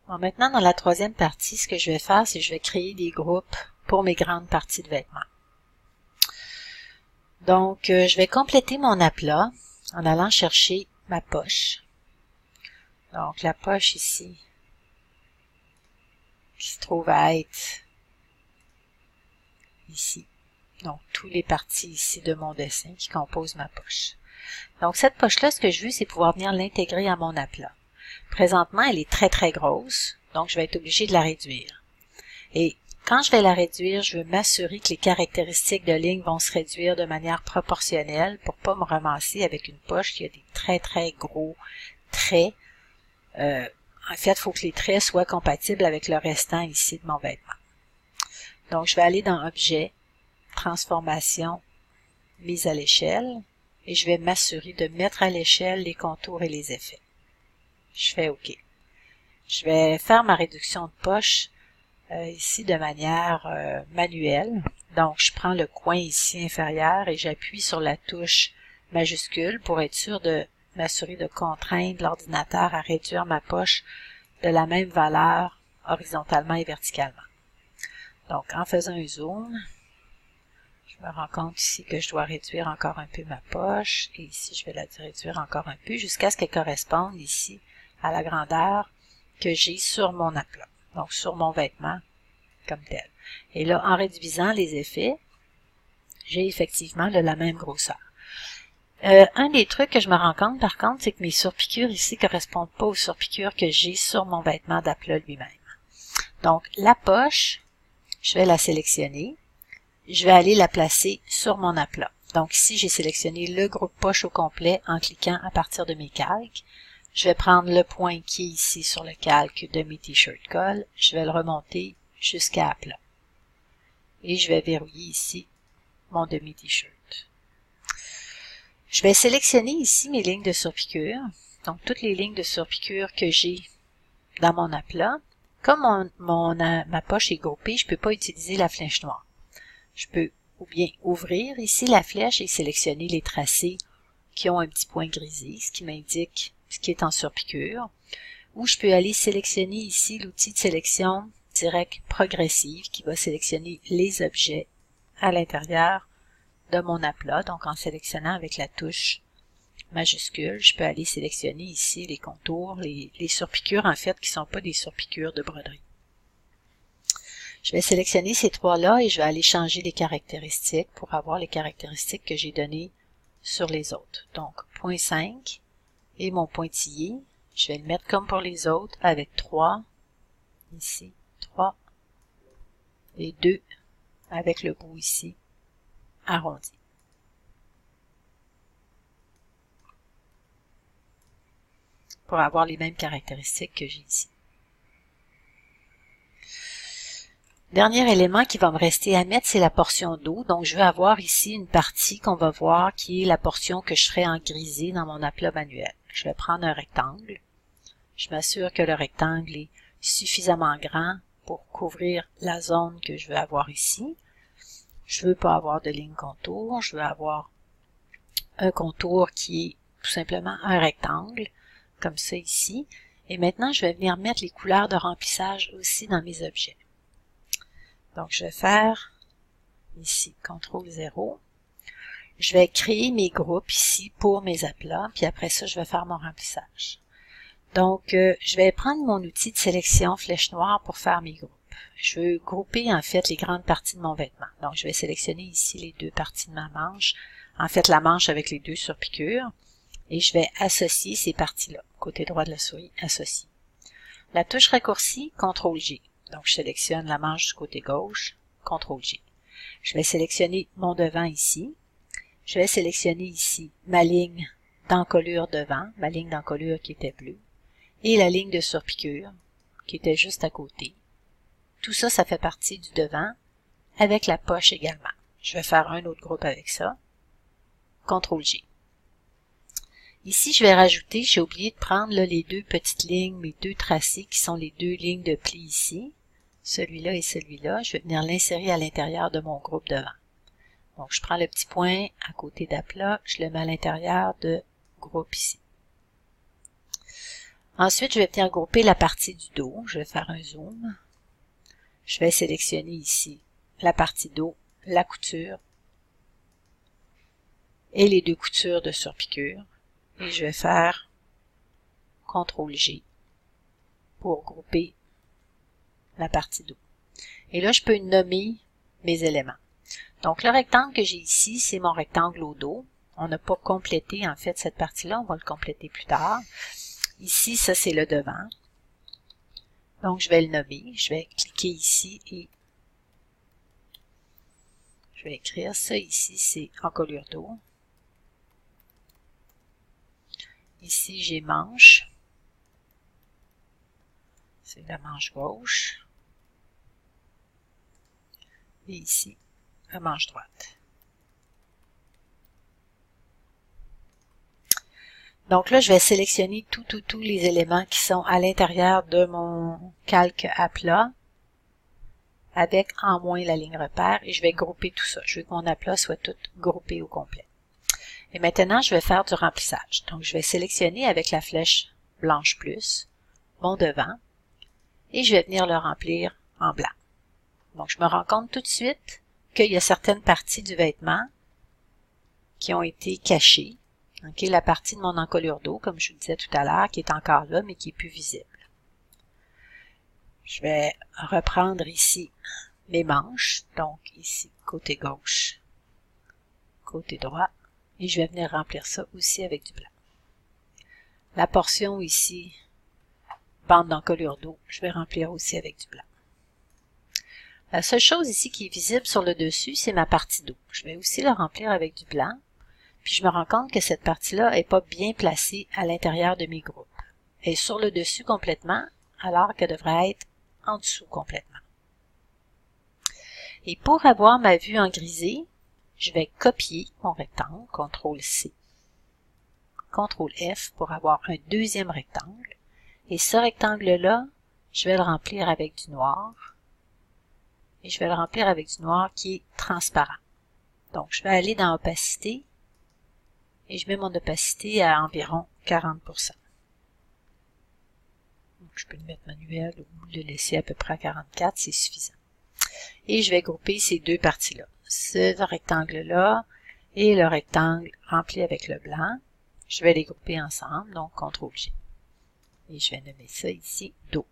Bon, maintenant, dans la troisième partie, ce que je vais faire, c'est que je vais créer des groupes pour mes grandes parties de vêtements. Donc, je vais compléter mon aplat en allant chercher ma poche. Donc, la poche ici, qui se trouve à être ici. Donc, toutes les parties ici de mon dessin qui composent ma poche. Donc, cette poche-là, ce que je veux, c'est pouvoir venir l'intégrer à mon aplat. Présentement, elle est très, très grosse, donc je vais être obligée de la réduire. Et quand je vais la réduire, je veux m'assurer que les caractéristiques de ligne vont se réduire de manière proportionnelle pour pas me ramasser avec une poche qui a des très, très gros traits. En fait, il faut que les traits soient compatibles avec le restant ici de mon vêtement. Donc, je vais aller dans Objet, Transformation, Mise à l'échelle, et je vais m'assurer de mettre à l'échelle les contours et les effets. Je fais OK. Je vais faire ma réduction de poche ici de manière manuelle. Donc, je prends le coin ici inférieur et j'appuie sur la touche majuscule pour être sûr de m'assurer de contraindre l'ordinateur à réduire ma poche de la même valeur horizontalement et verticalement. Donc, en faisant un zoom, je me rends compte ici que je dois réduire encore un peu ma poche et ici, je vais la réduire encore un peu jusqu'à ce qu'elle corresponde ici à la grandeur que j'ai sur mon aplat, donc sur mon vêtement comme tel. Et là, en réduisant les effets, j'ai effectivement la même grosseur. Un des trucs que je me rends compte, par contre, c'est que mes surpiqûres ici ne correspondent pas aux surpiqûres que j'ai sur mon vêtement d'aplat lui-même. Donc, la poche, je vais la sélectionner. Je vais aller la placer sur mon aplat. Donc ici, j'ai sélectionné le groupe poche au complet en cliquant à partir de mes calques. Je vais prendre le point qui est ici sur le calque de mes t-shirts colle. Je vais le remonter jusqu'à plat. Et je vais verrouiller ici mon demi-t-shirt. Je vais sélectionner ici mes lignes de surpiqûre. Donc toutes les lignes de surpiqûre que j'ai dans mon aplat. Comme ma poche est groupée, je ne peux pas utiliser la flèche noire. Je peux ou bien ouvrir ici la flèche et sélectionner les tracés qui ont un petit point grisé, ce qui m'indique ce qui est en surpiqûre. Ou je peux aller sélectionner ici l'outil de sélection directe progressive qui va sélectionner les objets à l'intérieur de mon aplat. Donc en sélectionnant avec la touche majuscule, je peux aller sélectionner ici les contours, les surpiqûres en fait qui ne sont pas des surpiqûres de broderie. Je vais sélectionner ces trois-là et je vais aller changer les caractéristiques pour avoir les caractéristiques que j'ai données sur les autres. Donc, 0.5 et mon pointillé, je vais le mettre comme pour les autres avec 3, ici, 3, et 2 avec le bout ici, arrondi. Pour avoir les mêmes caractéristiques que j'ai ici. Dernier élément qui va me rester à mettre, c'est la portion d'eau. Donc, je vais avoir ici une partie qu'on va voir qui est la portion que je ferai en grisé dans mon aplat manuel. Je vais prendre un rectangle. Je m'assure que le rectangle est suffisamment grand pour couvrir la zone que je veux avoir ici. Je veux pas avoir de ligne contour. Je veux avoir un contour qui est tout simplement un rectangle, comme ça ici. Et maintenant, je vais venir mettre les couleurs de remplissage aussi dans mes objets. Donc, je vais faire ici, CTRL 0. Je vais créer mes groupes ici pour mes aplats, puis après ça, je vais faire mon remplissage. Donc, je vais prendre mon outil de sélection flèche noire pour faire mes groupes. Je veux grouper en fait les grandes parties de mon vêtement. Donc, je vais sélectionner ici les deux parties de ma manche, en fait la manche avec les deux surpiqûres, et je vais associer ces parties-là. Côté droit de la souris, associer. La touche raccourci, CTRL G. Donc, je sélectionne la manche du côté gauche, CTRL G. Je vais sélectionner mon devant ici. Je vais sélectionner ici ma ligne d'encolure devant, ma ligne d'encolure qui était bleue, et la ligne de surpiqûre qui était juste à côté. Tout ça, ça fait partie du devant, avec la poche également. Je vais faire un autre groupe avec ça. CTRL G. Ici, je vais rajouter, j'ai oublié de prendre là, les deux petites lignes, mes deux tracés qui sont les deux lignes de pli ici. Celui-là et celui-là. Je vais venir l'insérer à l'intérieur de mon groupe devant. Donc, je prends le petit point à côté d'aplat, je le mets à l'intérieur de groupe ici. Ensuite, je vais venir grouper la partie du dos. Je vais faire un zoom. Je vais sélectionner ici la partie dos, la couture et les deux coutures de surpiqûre. Et je vais faire CTRL-G pour grouper la partie dos. Et là, je peux nommer mes éléments. Donc, le rectangle que j'ai ici, c'est mon rectangle au dos. On n'a pas complété, en fait, cette partie-là. On va le compléter plus tard. Ici, ça, c'est le devant. Donc, je vais le nommer. Je vais cliquer ici et je vais écrire ça ici, c'est encolure dos. Ici, j'ai manche. C'est la manche gauche. Et ici, la manche droite. Donc là, je vais sélectionner tous les éléments qui sont à l'intérieur de mon calque à plat avec en moins la ligne repère et je vais grouper tout ça. Je veux que mon aplat soit tout groupé au complet. Et maintenant, je vais faire du remplissage. Donc, je vais sélectionner avec la flèche blanche plus mon devant et je vais venir le remplir en blanc. Donc, je me rends compte tout de suite qu'il y a certaines parties du vêtement qui ont été cachées. Okay, la partie de mon encolure dos, comme je vous disais tout à l'heure, qui est encore là, mais qui est plus visible. Je vais reprendre ici mes manches, donc ici, côté gauche, côté droit, et je vais venir remplir ça aussi avec du blanc. La portion ici, bande d'encolure dos, je vais remplir aussi avec du blanc. La seule chose ici qui est visible sur le dessus, c'est ma partie dos. Je vais aussi la remplir avec du blanc. Puis je me rends compte que cette partie-là n'est pas bien placée à l'intérieur de mes groupes. Elle est sur le dessus complètement, alors qu'elle devrait être en dessous complètement. Et pour avoir ma vue en grisé, je vais copier mon rectangle, CTRL-C, CTRL-F pour avoir un deuxième rectangle. Et ce rectangle-là, je vais le remplir avec du noir. Et je vais le remplir avec du noir qui est transparent. Donc, je vais aller dans Opacité. Et je mets mon opacité à environ 40%. Donc, je peux le mettre manuel ou le laisser à peu près à 44, c'est suffisant. Et je vais grouper ces deux parties-là. Ce rectangle-là et le rectangle rempli avec le blanc. Je vais les grouper ensemble, donc CTRL-G. Et je vais nommer ça ici dos.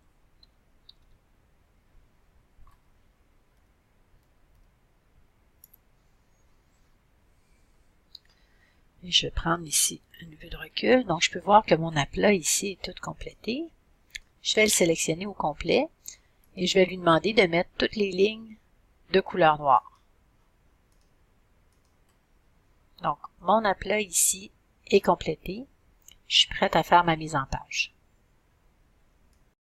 Et je vais prendre ici une vue de recul. Donc, je peux voir que mon aplat ici est tout complété. Je vais le sélectionner au complet et je vais lui demander de mettre toutes les lignes de couleur noire. Donc, mon aplat ici est complété. Je suis prête à faire ma mise en page.